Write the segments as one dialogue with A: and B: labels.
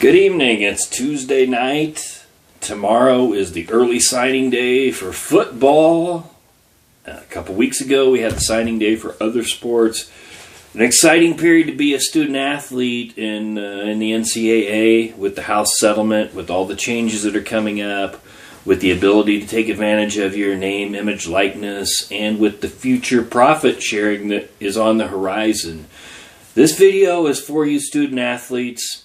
A: Good evening. It's Tuesday night. Tomorrow is the early signing day for football. A couple weeks ago, we had the signing day for other sports. An exciting period to be a student athlete in the NCAA with the House settlement, with all the changes that are coming up, with the ability to take advantage of your name, image, likeness, and with the future profit sharing that is on the horizon. This video is for you student athletes.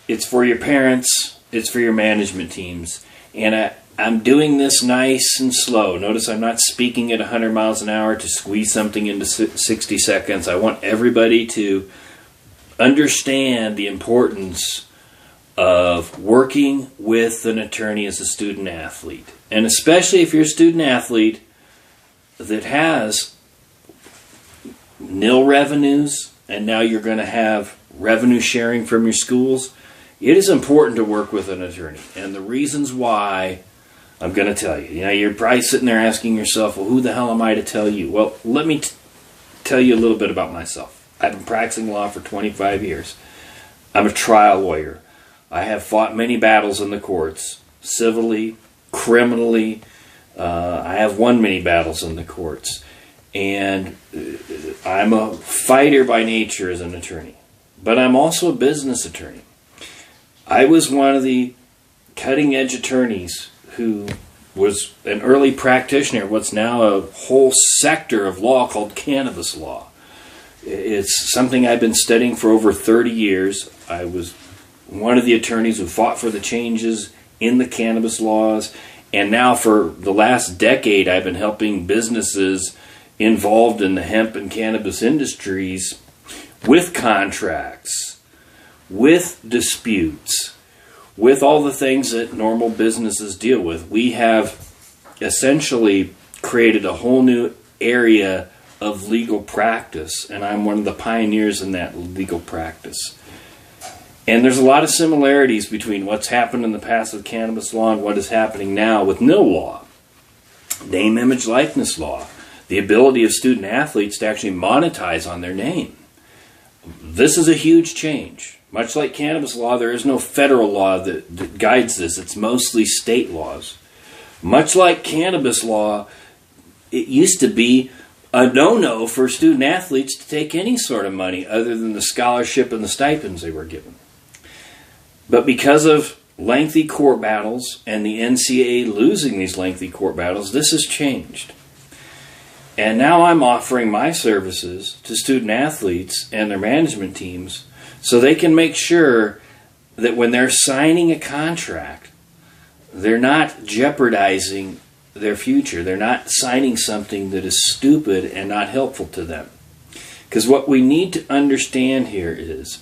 A: It's for your parents. It's for your management teams. And I'm doing this nice and slow. Notice I'm not speaking at 100 miles an hour to squeeze something into 60 seconds. I want everybody to understand the importance of working with an attorney as a student athlete. And especially if you're a student athlete that has nil revenues and now you're going to have revenue sharing from your schools, it is important to work with an attorney. And the reasons why, I'm going to tell you. You know, you're probably sitting there asking yourself, well, who the hell am I to tell you? Well, let me tell you a little bit about myself. I've been practicing law for 25 years. I'm a trial lawyer. I have fought many battles in the courts, civilly, criminally. I have won many battles in the courts. And I'm a fighter by nature as an attorney. But I'm also a business attorney. I was one of the cutting-edge attorneys who was an early practitioner of what's now a whole sector of law called cannabis law. It's something I've been studying for over 30 years. I was one of the attorneys who fought for the changes in the cannabis laws, and now for the last decade I've been helping businesses involved in the hemp and cannabis industries with contracts, with disputes, with all the things that normal businesses deal with. We have essentially created a whole new area of legal practice, and I'm one of the pioneers in that legal practice. And there's a lot of similarities between what's happened in the past with cannabis law and what is happening now with NIL law, name, image, likeness law, the ability of student athletes to actually monetize on their name. This is a huge change. Much like cannabis law, there is no federal law that guides this. It's mostly state laws. Much like cannabis law, it used to be a no-no for student athletes to take any sort of money other than the scholarship and the stipends they were given. But because of lengthy court battles and the NCAA losing these lengthy court battles, this has changed. And now I'm offering my services to student athletes and their management teams so they can make sure that when they're signing a contract, they're not jeopardizing their future. They're not signing something that is stupid and not helpful to them. Because what we need to understand here is,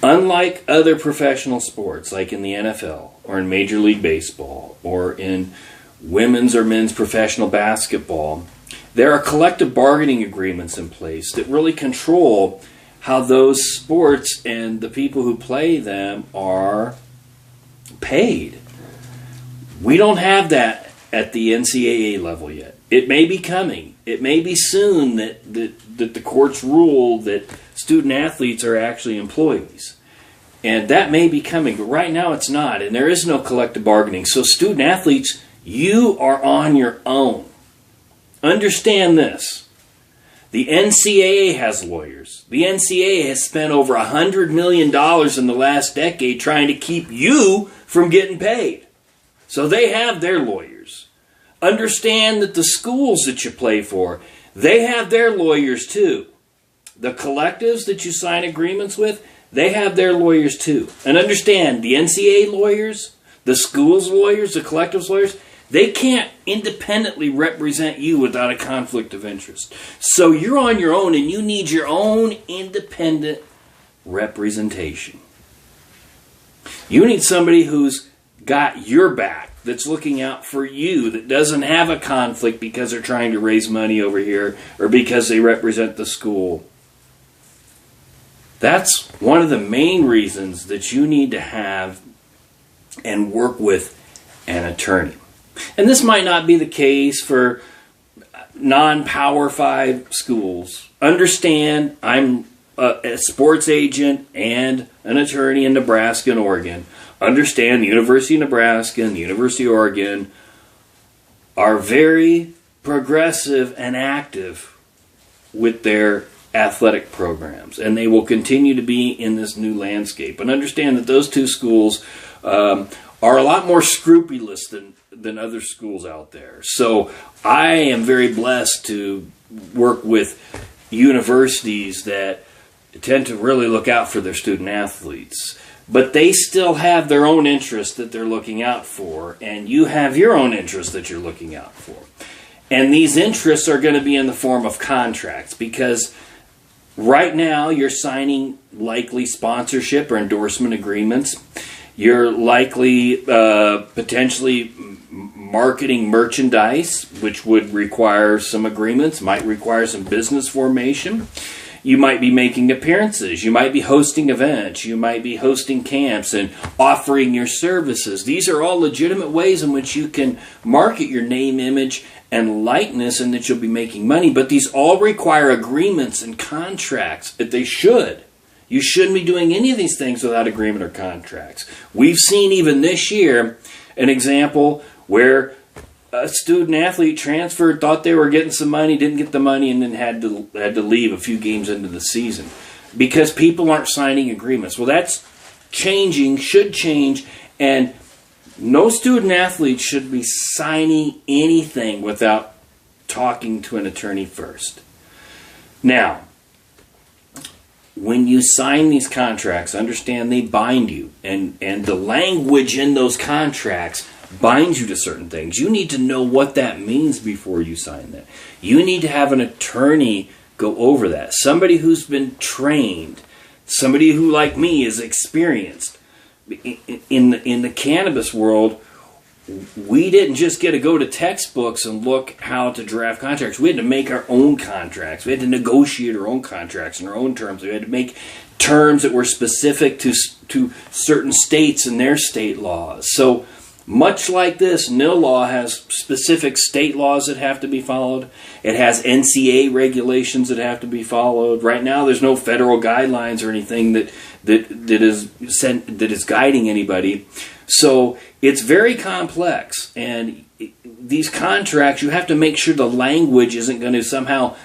A: unlike other professional sports, like in the NFL or in Major League Baseball or in women's or men's professional basketball, there are collective bargaining agreements in place that really control how those sports and the people who play them are paid. We don't have that at the NCAA level yet. It may be coming. It may be soon that the courts rule that student athletes are actually employees. And that may be coming, but right now it's not. And there is no collective bargaining. So student athletes, you are on your own. Understand this. The NCAA has lawyers. The NCAA has spent over $100 million in the last decade trying to keep you from getting paid. So they have their lawyers. Understand that the schools that you play for, they have their lawyers too. The collectives that you sign agreements with, they have their lawyers too. And understand, the NCAA lawyers, the schools lawyers, the collectives lawyers, they can't independently represent you without a conflict of interest. So you're on your own and you need your own independent representation. You need somebody who's got your back, that's looking out for you, that doesn't have a conflict because they're trying to raise money over here or because they represent the school. That's one of the main reasons that you need to have and work with an attorney. And this might not be the case for non-Power 5 schools. Understand, I'm a sports agent and an attorney in Nebraska and Oregon understand the University of Nebraska and the University of Oregon are very progressive and active with their athletic programs, and they will continue to be in this new landscape. And understand that those two schools are a lot more scrupulous than other schools out there. So I am very blessed to work with universities that tend to really look out for their student athletes. But they still have their own interests that they're looking out for, and you have your own interests that you're looking out for. And these interests are going to be in the form of contracts, because right now you're signing likely sponsorship or endorsement agreements. You're likely potentially marketing merchandise, which would require some agreements, might require some business formation. You might be making appearances. You might be hosting events. You might be hosting camps and offering your services. These are all legitimate ways in which you can market your name, image, and likeness, and that you'll be making money. But these all require agreements and contracts. That they should. You shouldn't be doing any of these things without agreement or contracts. We've seen even this year an example where a student athlete transferred, thought they were getting some money, didn't get the money, and then had to leave a few games into the season because people aren't signing agreements. Well, that's changing, should change, and no student athlete should be signing anything without talking to an attorney first. Now, when you sign these contracts, understand they bind you, and the language in those contracts binds you to certain things. You need to know what that means before you sign that. You need to have an attorney go over that. Somebody who's been trained, somebody who, like me, is experienced. In the cannabis world, we didn't just get to go to textbooks and look how to draft contracts. We had to make our own contracts. We had to negotiate our own contracts and our own terms. We had to make terms that were specific to certain states and their state laws. So much like this, NIL law has specific state laws that have to be followed. It has NCAA regulations that have to be followed. Right now, there's no federal guidelines or anything that is guiding anybody. So it's very complex, and these contracts, you have to make sure the language isn't going to somehow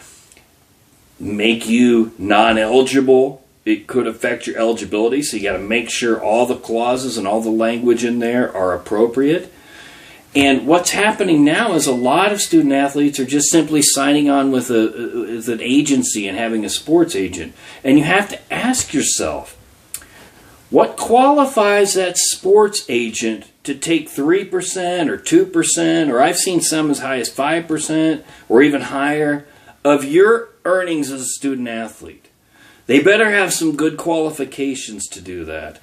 A: make you non-eligible. It could affect your eligibility, so you got to make sure all the clauses and all the language in there are appropriate. And what's happening now is a lot of student athletes are just simply signing on with an agency and having a sports agent. And you have to ask yourself, what qualifies that sports agent to take 3% or 2%, or I've seen some as high as 5% or even higher of your earnings as a student athlete? They better have some good qualifications to do that.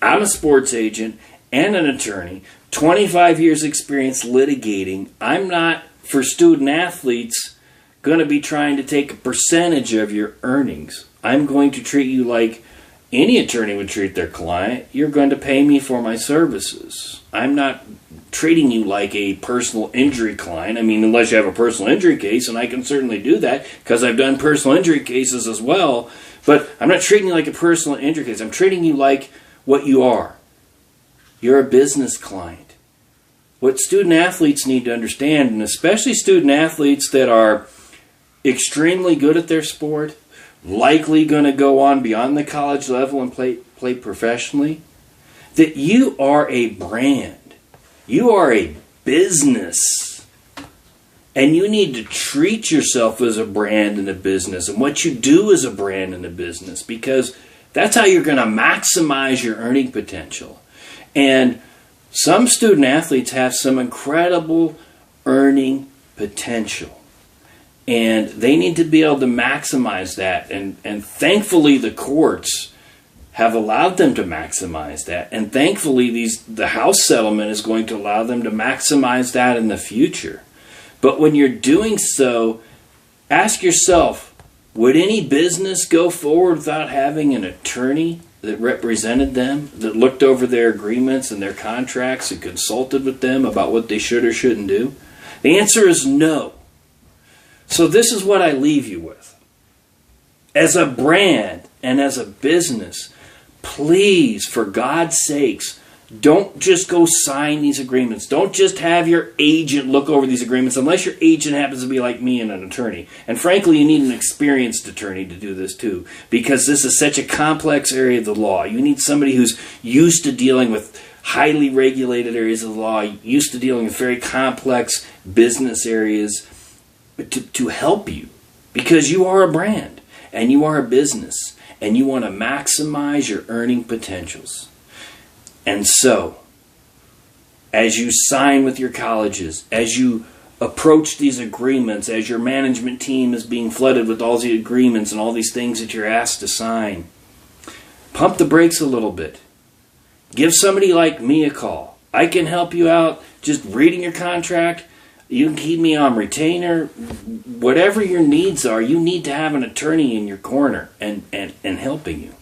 A: I'm a sports agent and an attorney, 25 years experience litigating. I'm not, for student athletes, going to be trying to take a percentage of your earnings. I'm going to treat you like any attorney would treat their client. You're going to pay me for my services. I'm not treating you like a personal injury client. I mean, unless you have a personal injury case, and I can certainly do that because I've done personal injury cases as well. But I'm not treating you like a personal injury case. I'm treating you like what you are. You're a business client. What student athletes need to understand, and especially student athletes that are extremely good at their sport, likely going to go on beyond the college level and play professionally, that you are a brand. You are a business. And you need to treat yourself as a brand and a business, and what you do as a brand and a business, because that's how you're going to maximize your earning potential. And some student athletes have some incredible earning potential. And they need to be able to maximize that. And thankfully the courts have allowed them to maximize that. And thankfully the House settlement is going to allow them to maximize that in the future. But when you're doing so, ask yourself, would any business go forward without having an attorney that represented them, that looked over their agreements and their contracts and consulted with them about what they should or shouldn't do? The answer is no. So this is what I leave you with. As a brand and as a business, please, for God's sakes, don't just go sign these agreements. Don't just have your agent look over these agreements, unless your agent happens to be like me and an attorney. And frankly, you need an experienced attorney to do this too, because this is such a complex area of the law. You need somebody who's used to dealing with highly regulated areas of the law, used to dealing with very complex business areas to help you, because you are a brand and you are a business and you want to maximize your earning potentials. And so, as you sign with your colleges, as you approach these agreements, as your management team is being flooded with all the agreements and all these things that you're asked to sign, pump the brakes a little bit. Give somebody like me a call. I can help you out just reading your contract. You can keep me on retainer. Whatever your needs are, you need to have an attorney in your corner and helping you.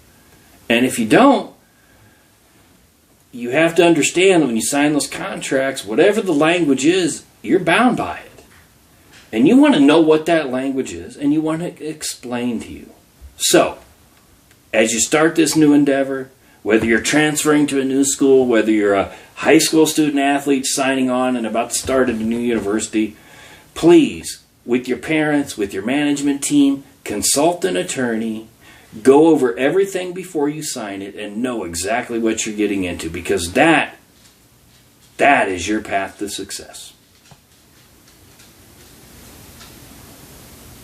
A: And if you don't, you have to understand that when you sign those contracts, whatever the language is, you're bound by it. And you want to know what that language is, and you want to explain to you. So, as you start this new endeavor, whether you're transferring to a new school, whether you're a high school student athlete signing on and about to start at a new university, please, with your parents, with your management team, consult an attorney. Go over everything before you sign it and know exactly what you're getting into, because that is your path to success.